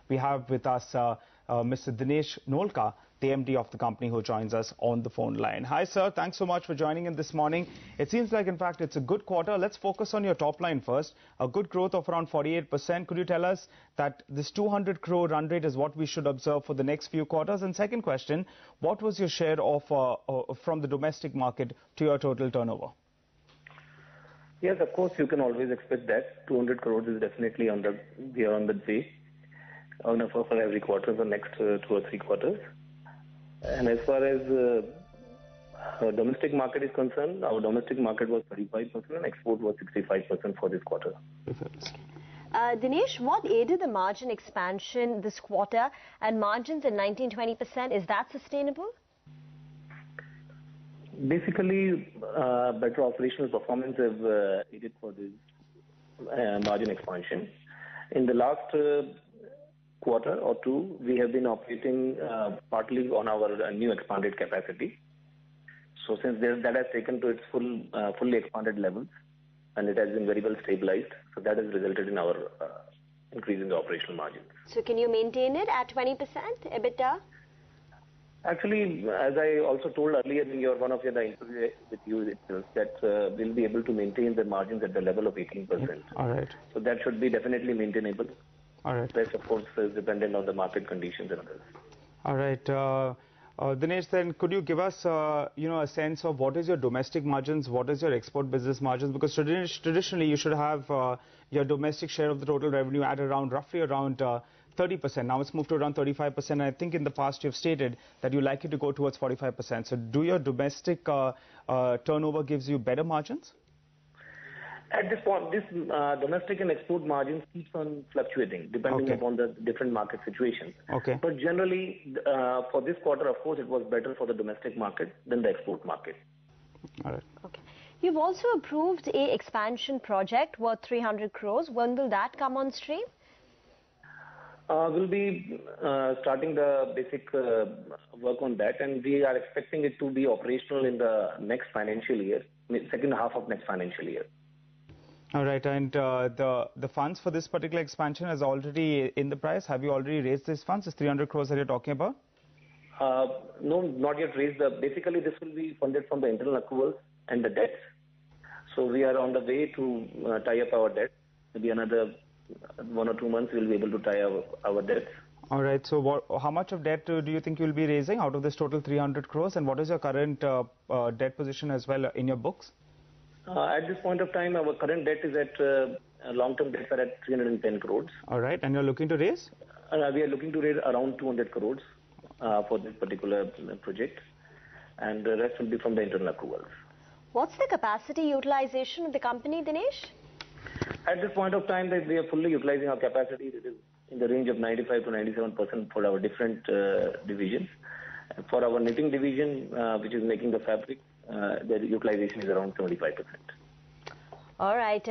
We have with us Mr. Dinesh Nolkha, the MD of the company, who joins us on the phone line. Hi, sir. Thanks so much for joining in this morning. It seems like, in fact, it's a good quarter. Let's focus on your top line first. A good growth of around 48%. Could you tell us that this 200 crore run rate is what we should observe for the next few quarters? And second question, what was your share of from the domestic market to your total turnover? Yes, of course, you can always expect that. 200 crores is definitely we are on the way for every quarter, the next 2 or 3 quarters. And as far as domestic market is concerned, our domestic market was 35% and export was 65% for this quarter. Dinesh, what aided the margin expansion this quarter, and margins at 19-20%, is that sustainable? Basically, better operational performance have aided for this margin expansion. In the last quarter or two, we have been operating partly on our new expanded capacity. So since that has taken to its fully expanded levels, and it has been very well stabilized, so that has resulted in our increase in the operational margins. So can you maintain it at 20% EBITDA? Actually, as I also told earlier in one of the interviews with you itself, that we'll be able to maintain the margins at the level of 18%. All right. So that should be definitely maintainable. All right. Rest, of course, is dependent on the market conditions and others. All right. Dinesh, then could you give us, a sense of what is your domestic margins, what is your export business margins? Because traditionally you should have your domestic share of the total revenue at roughly around 30%. Now it's moved to around 35%. And I think in the past you've stated that you like it to go towards 45%. So do your domestic turnover gives you better margins? At this point, this domestic and export margins keeps on fluctuating depending upon the different market situations. Okay. But generally, for this quarter, of course, it was better for the domestic market than the export market. All right. Okay. You've also approved a expansion project worth 300 crores. When will that come on stream? We'll be starting the basic work on that, and we are expecting it to be operational in the next financial year, second half of next financial year. All right, and the funds for this particular expansion is already in the price. Have you already raised these funds, this 300 crores that you're talking about? No, not yet raised. Basically, this will be funded from the internal accruals and the debts. So we are on the way to tie up our debt. Maybe another 1 or 2 months, we'll be able to tie our debts. All right. So how much of debt do you think you'll be raising out of this total 300 crores? And what is your current debt position as well in your books? At this point of time, our current debt is at long-term debts are at 310 crores. All right. And you're looking to raise? We are looking to raise around 200 crores for this particular project. And the rest will be from the internal accruals. What's the capacity utilization of the company, Dinesh? At this point of time, we are fully utilizing our capacity. It is in the range of 95 to 97% for our different divisions. For our knitting division, which is making the fabric, the utilization is around 75%. All right.